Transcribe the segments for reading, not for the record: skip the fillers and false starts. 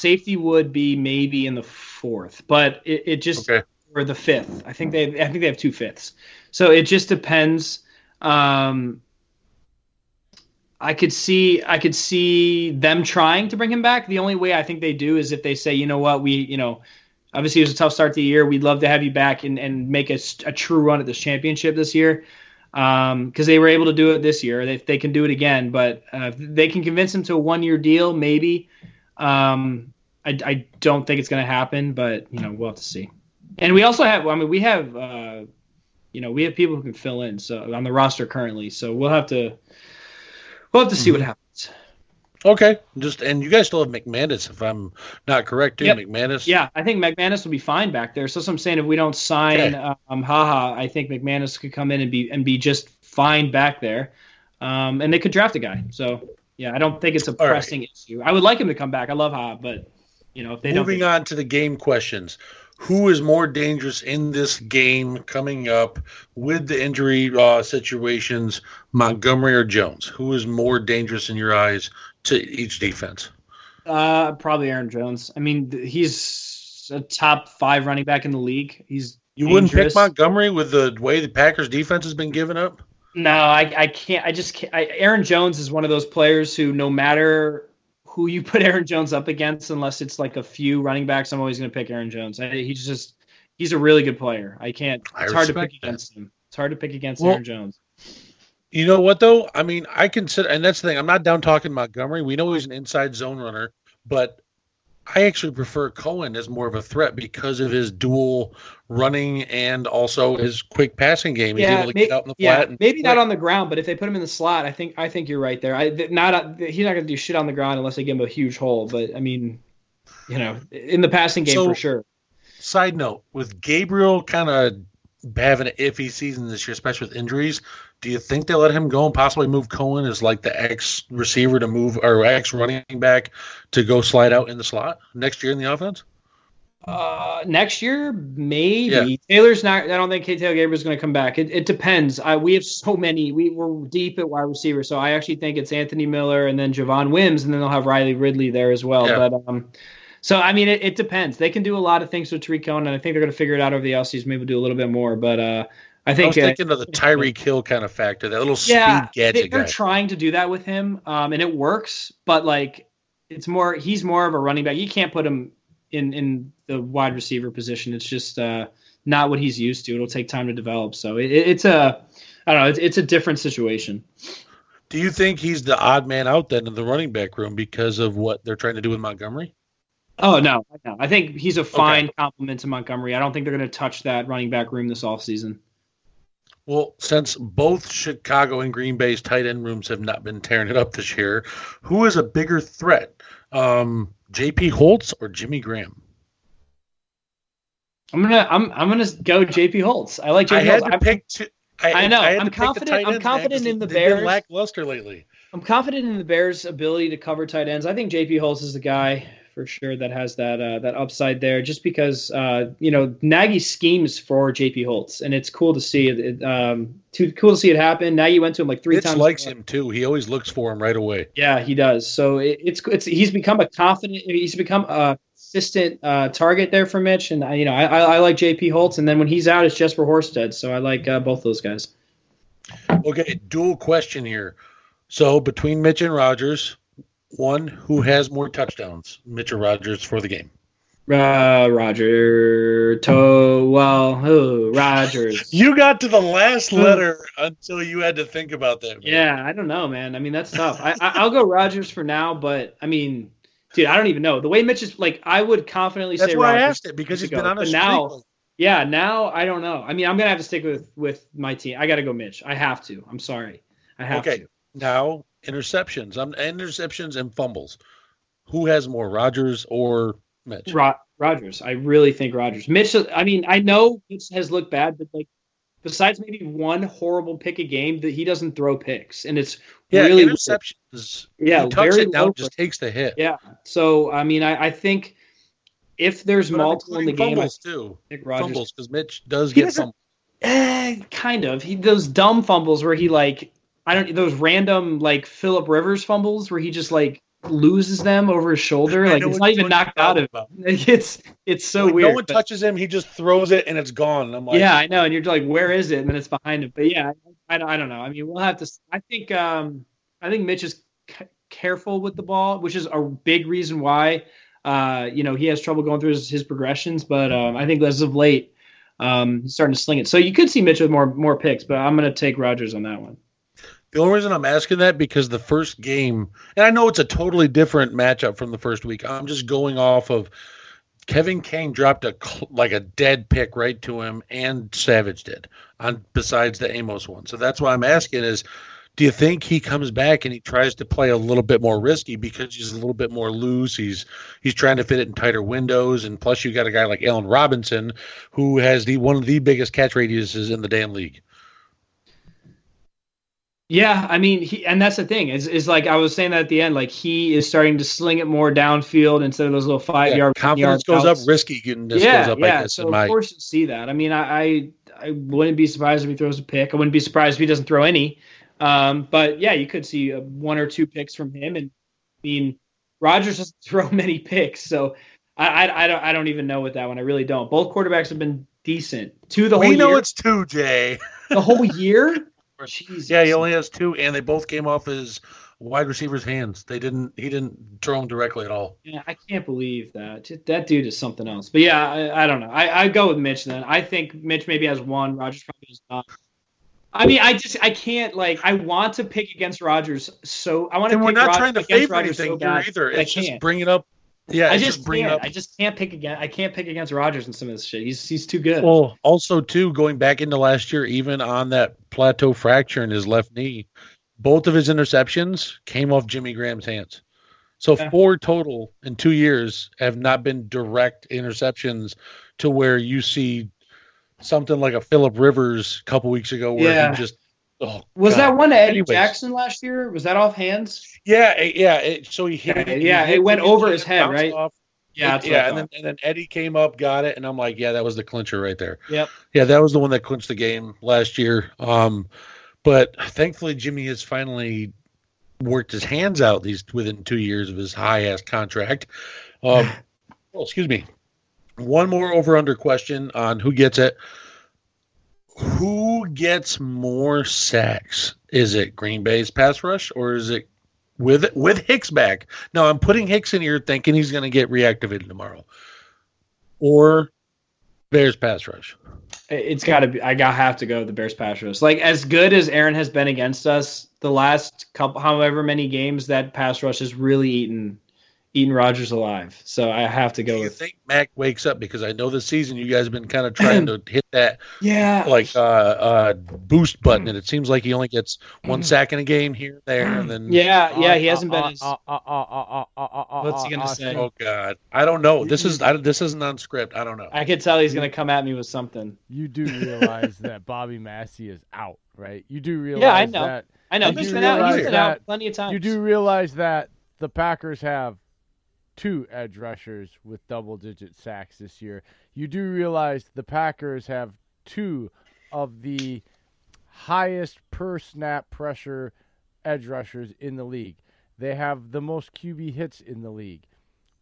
Safety would be maybe in the 4th, but it just or the 5th. I think they have 2 5ths. So it just depends. I could see them trying to bring him back. The only way I think they do is if they say, you know what, obviously it was a tough start to the year. We'd love to have you back and make a true run at this championship this year. Because they were able to do it this year. They can do it again, but they can convince him to a 1-year deal, maybe. I don't think it's going to happen, but we'll have to see. And we also have, we have people who can fill in so on the roster currently. So we'll have to see what happens. Okay, and you guys still have McManus, if I'm not correct, too. Yep. McManus. Yeah, I think McManus will be fine back there. So I'm saying if we don't sign Haha, I think McManus could come in and be just fine back there, and they could draft a guy. So yeah, I don't think it's a pressing issue. I would like him to come back. I love Haha, but if they moving on to the game questions. Who is more dangerous in this game coming up with the injury situations, Montgomery or Jones? Who is more dangerous in your eyes to each defense? Probably Aaron Jones. I mean, he's a top 5 running back in the league. He's You wouldn't pick Montgomery with the way the Packers defense has been given up? No, I can't. I just can't. Aaron Jones is one of those players who, no matter who you put Aaron Jones up against, unless it's like a few running backs, I'm always going to pick Aaron Jones. He's a really good player. It's hard to pick against him. It's hard to pick against Aaron Jones. You know what, though? I mean, I consider, and that's the thing, I'm not down talking Montgomery. We know he's an inside zone runner, but I actually prefer Cohen as more of a threat because of his dual running and also his quick passing game. He's able to get out in the flat. Maybe not on the ground, but if they put him in the slot, I think you're right there. He's not going to do shit on the ground unless they give him a huge hole. But I mean, in the passing game for sure. Side note: with Gabriel kind of having an iffy season this year, especially with injuries, do you think they'll let him go and possibly move Cohen as like the X receiver to move, or X running back to go slide out in the slot next year in the offense? Next year, maybe. Yeah. Taylor's not. I don't think Taylor Gabriel's going to come back. It depends. We have so many. We're deep at wide receiver, so I actually think it's Anthony Miller and then Javon Wims, and then they'll have Riley Ridley there as well. Yeah. But so I mean, it depends. They can do a lot of things with Tariq Cohen, and I think they're going to figure it out over the offseason. Maybe do a little bit more, but I think I was thinking of the Tyreek Hill kind of factor, that little speed gadget guy. They're trying to do that with him, and it works. But like, he's more of a running back. You can't put him in the wide receiver position. It's just not what he's used to. It'll take time to develop. So it's a different situation. Do you think he's the odd man out then in the running back room because of what they're trying to do with Montgomery? Oh, no. I think he's a fine complement to Montgomery. I don't think they're going to touch that running back room this offseason. Well, since both Chicago and Green Bay's tight end rooms have not been tearing it up this year, who is a bigger threat, J.P. Holtz or Jimmy Graham? I'm gonna go J.P. Holtz. I like J.P. Holtz. I had to pick two. I know. I'm confident in the Bears. Been lackluster lately. I'm confident in the Bears' ability to cover tight ends. I think J.P. Holtz is the guy for sure that has that upside there, just because Nagy schemes for J.P. Holtz, and it's cool to see it. Cool to see it happen. Nagy went to him like 3 times. Likes him too. He always looks for him right away. Yeah, he does. So he's become a consistent target there for Mitch, and I like J.P. Holtz, and then when he's out, it's Jesper Horsted. So I like both those guys. Okay, dual question here. So between Mitch and Rodgers, one, who has more touchdowns, Mitch or Rodgers, for the game? Rodgers. You got to the last letter until you had to think about that. Man. Yeah, I don't know, man. I mean, that's tough. I'll go Rodgers for now, but I mean, dude, I don't even know. The way Mitch is, like, I would confidently say Rodgers. That's why I asked it, because he's been on a streak. Now I don't know. I mean, I'm going to have to stick with my team. I got to go Mitch. I have to. I'm sorry. I have to. Now, interceptions. Interceptions and fumbles. Who has more, Rodgers or Mitch? Rodgers. I really think Rodgers. Mitch, I mean, I know Mitch has looked bad, but like, besides maybe one horrible pick a game, that he doesn't throw picks, and it's really interceptions. Yeah, he tucks it down, just takes the hit. Yeah. So I mean, I think if there's multiple in the game, fumbles too. Fumbles, because Mitch does get fumbles. Kind of. Those dumb fumbles where he those random like Phillip Rivers fumbles where he just like loses them over his shoulder. Like it's not even knocked out of him. Like, it's so weird. No one touches him, he just throws it and it's gone. I'm like, yeah, I know, and you're like, where is it? And then it's behind him. But yeah, I don't know. I mean, we'll have to. I think Mitch is careful with the ball, which is a big reason why he has trouble going through his progressions. But I think as of late, he's starting to sling it. So you could see Mitch with more picks, but I'm going to take Rodgers on that one. The only reason I'm asking that because the first game, and I know it's a totally different matchup from the first week. I'm just going off of Kevin King dropped a dead pick right to him, and Savage did besides the Amos one. So that's why I'm asking is, do you think he comes back and he tries to play a little bit more risky because he's a little bit more loose? He's trying to fit it in tighter windows, and plus you got a guy like Allen Robinson who has one of the biggest catch radiuses in the damn league. Yeah, I mean, and that's the thing is like I was saying that at the end, like he is starting to sling it more downfield instead of those little 5-yard. Confidence goes up, risky goes up. Yeah. So of course you see that. I mean, I wouldn't be surprised if he throws a pick. I wouldn't be surprised if he doesn't throw any. But yeah, you could see 1 or 2 picks from him. And I mean, Rodgers doesn't throw many picks, so I don't even know with that one. I really don't. Both quarterbacks have been decent. The whole year. We know it's 2, Jay. The whole year. Jesus. Yeah, he only has 2, and they both came off his wide receiver's hands. He didn't throw them directly at all. Yeah, I can't believe that. That dude is something else. But yeah, I don't know. I go with Mitch then. I think Mitch maybe has 1. Rodgers probably has not. I mean, I can't I want to pick against Rodgers. So I want to. And pick we're not Rodgers trying to favor anything here either. It's just bringing up. Yeah, I just can't pick against. I can't pick against Rodgers and some of this shit. He's too good. Well, also too, going back into last year, even on that plateau fracture in his left knee, both of his interceptions came off Jimmy Graham's hands. So 4 total in 2 years have not been direct interceptions to where you see something like a Phillip Rivers a couple weeks ago where he just was that one to Eddie Jackson last year? Was that off hands? Yeah. So he hit it. Yeah, it went over his head, right? Off. Yeah, and then Eddie came up, got it, and I'm like, yeah, that was the clincher right there. Yep. Yeah, that was the one that clinched the game last year. But thankfully Jimmy has finally worked his hands out within 2 years of his high ass contract. Excuse me. One more over-under question on who gets it. Who gets more sacks? Is it Green Bay's pass rush or is it with Hicks back? Now, I'm putting Hicks in here thinking he's going to get reactivated tomorrow. Or Bears pass rush. It's got to be. I have to go with the Bears pass rush. Like, as good as Aaron has been against us, the last however many games, that pass rush has really eaten Rodgers alive. So I have to go. Do you think Mac wakes up? Because I know this season you guys have been kind of trying to hit that boost button, and it seems like he only gets 1 sack in a game here, there, and then he hasn't been as. What's he gonna say? Oh God, I don't know. This isn't on script. I don't know. I could tell he's gonna come at me with something. You do realize that Bobby Massey is out, right? You do realize I know. that. I know. He's been out plenty of times. You do realize that the Packers have 2 edge rushers with double-digit sacks this year. You do realize the Packers have 2 of the highest per-snap pressure edge rushers in the league. They have the most QB hits in the league.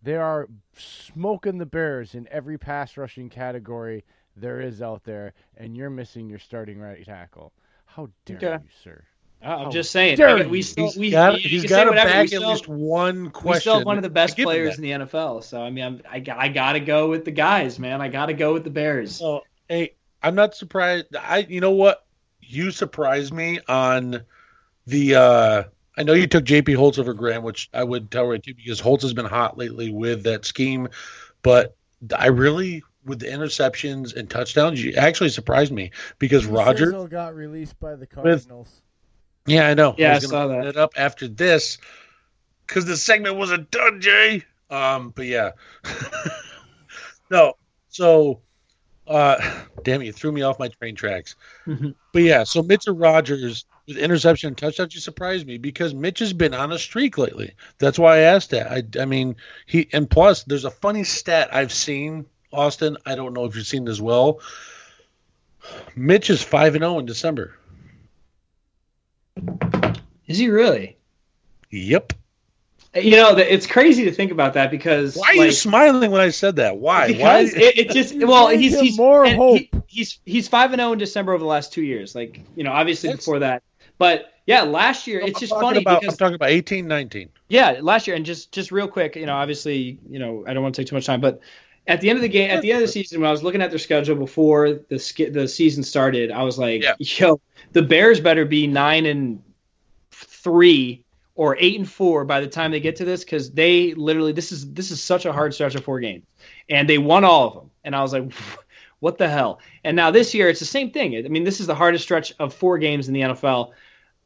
They are smoking the Bears in every pass rushing category there is out there, and you're missing your starting right tackle. How dare you, sir? I'm just saying. He's got to bag at least one question. We still have one of the best players in the NFL. So, I mean, I got to go with the guys, man. I got to go with the Bears. So, hey, I'm not surprised. You know what? You surprised me on the I know you took JP Holtz over Graham, which I would tell right too, because Holtz has been hot lately with that scheme. But I really, with the interceptions and touchdowns, you actually surprised me because Rodgers got released by the Cardinals. Yeah, I know. Yeah, I saw that. It up after this because the segment wasn't done, Jay. But yeah, no. So, damn, you threw me off my train tracks. But yeah, so Mitch or Rodgers with interception and touchdowns, you surprised me because Mitch has been on a streak lately. That's why I asked that. I mean, and plus, there's a funny stat I've seen, Austin. I don't know if you've seen it as well. Mitch is 5-0 in December. Is he really? Yep. It's crazy to think about that because why are you smiling when I said that? Why? Because it just he's more hope. He's 5-0 in December over the last 2 years. Obviously before that, but yeah, last year it's just funny because I'm talking about 18-19. Yeah, last year, and just real quick, obviously, I don't want to take too much time, but at the end of the game, at the end of the season, when I was looking at their schedule before the season started, I was like, yo, the Bears better be 9-3 or 8-4 by the time they get to this, because they literally this is such a hard stretch of 4 games, and they won all of them, and I was like, what the hell? And now this year, it's the same thing. I mean, this is the hardest stretch of 4 games in the NFL.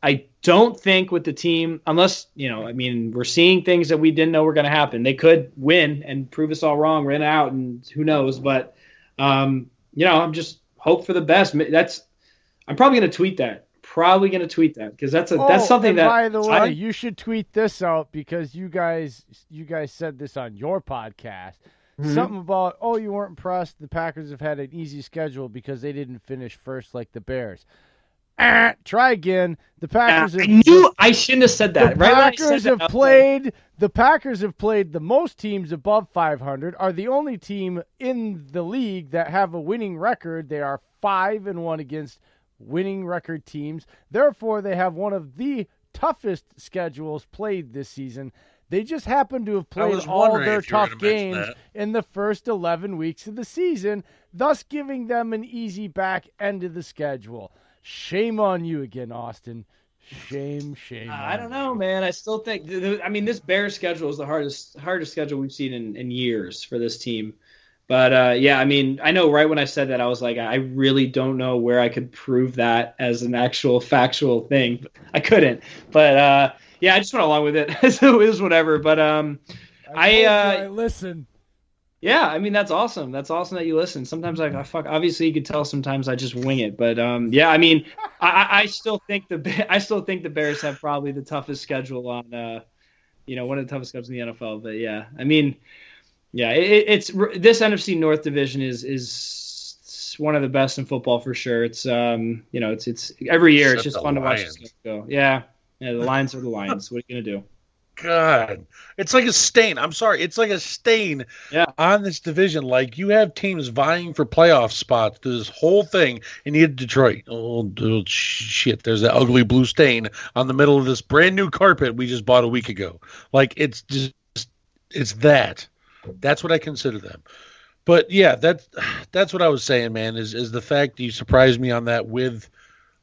I don't think with the team, unless, we're seeing things that we didn't know were going to happen. They could win and prove us all wrong, run out, and who knows. But, I'm just hope for the best. I'm probably going to tweet that. Because that's something that. By the way, you should tweet this out because you guys said this on your podcast. Mm-hmm. Something about, you weren't impressed. The Packers have had an easy schedule because they didn't finish first like the Bears. Try again. The Packers. I knew I shouldn't have said that. The Packers have played the most teams above 500. Are the only team in the league that have a winning record. They are 5-1 against winning record teams. Therefore, they have one of the toughest schedules played this season. They just happen to have played all their tough games in the first 11 weeks of the season, thus giving them an easy back end of the schedule. Shame on you again, Austin. Shame. I don't know, man. I still think. This Bears schedule is the hardest schedule we've seen in years for this team. But I know right when I said that, I was like, I really don't know where I could prove that as an actual factual thing. I couldn't. But I just went along with it. So it was whatever. But I listen. Yeah, that's awesome. That's awesome that you listen. Sometimes obviously you could tell. Sometimes I just wing it. But I still think the Bears have probably the toughest schedule on one of the toughest schedules in the NFL. But it's this NFC North division is one of the best in football for sure. It's it's every year it's just fun to watch this go. Yeah, the Lions are the Lions. What are you gonna do? God, it's like a stain. I'm sorry. It's like a stain on this division. Like, you have teams vying for playoff spots through this whole thing, and you had Detroit. Oh, shit. There's that ugly blue stain on the middle of this brand new carpet we just bought a week ago. Like, it's that. That's what I consider them. But, yeah, that's what I was saying, man, is the fact you surprised me on that with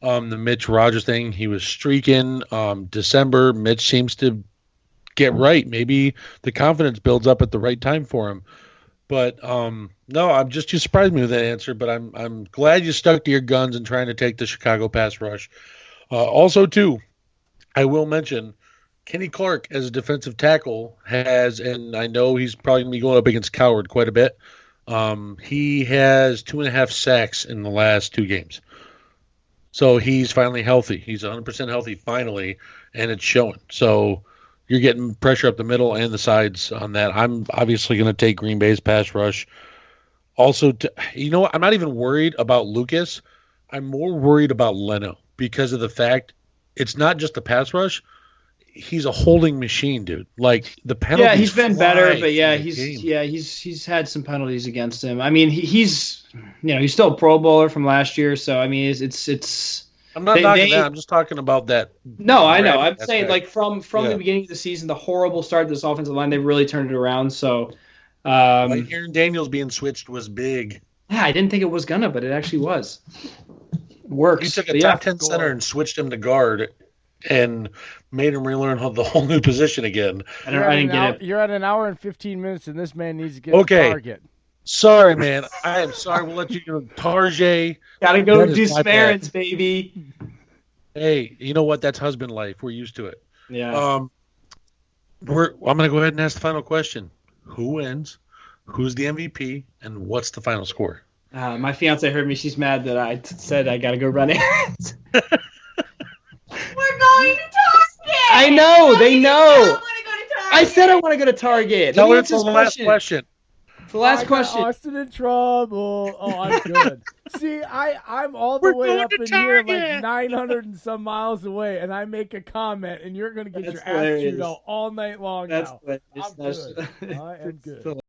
the Mitch Rogers thing. He was streaking. December, Mitch seems to get right. Maybe the confidence builds up at the right time for him. But no, you surprised me with that answer. But I'm glad you stuck to your guns and trying to take the Chicago pass rush. Also, too, I will mention Kenny Clark as a defensive tackle has, and I know he's probably going to be going up against Coward quite a bit. He has 2.5 sacks in the last 2 games. So he's finally healthy. He's 100% healthy finally, and it's showing. So you're getting pressure up the middle and the sides on that. I'm obviously going to take Green Bay's pass rush. Also, I'm not even worried about Lucas. I'm more worried about Leno because of the fact it's not just the pass rush. He's a holding machine, dude. Like, the penalties. Yeah, he's been better, but he's had some penalties against him. He's still a Pro Bowler from last year, so it's. I'm not knocking that. I'm just talking about that. No, I know. I'm saying from the beginning of the season, the horrible start of this offensive line, they really turned it around. So, Aaron Daniels being switched was big. Yeah, I didn't think it was gonna, but it actually was. Works. You took a top 10 center and switched him to guard, and made him relearn the whole new position again. I didn't get it. You're at an hour and 15 minutes, and this man needs to get a target. Sorry, man. I am sorry. We'll let you go. Tarjay. Gotta go do Sparrans, baby. Hey, you know what? That's husband life. We're used to it. Yeah. I'm going to go ahead and ask the final question. Who wins? Who's the MVP? And what's the final score? My fiance heard me. She's mad that I said I got to go run errands. We're going to Target. I know. They know. I want to go to Target. I said I want to go to Target. Tell her it's the last question. The last I got question. Austin in trouble. Oh, I'm good. See, I'm all the We're way going up to in here, like Target. 900 and some miles away, and I make a comment, and you're gonna get That's your ass chewed hilarious. out all night long That's now. hilarious. I'm good. I am good.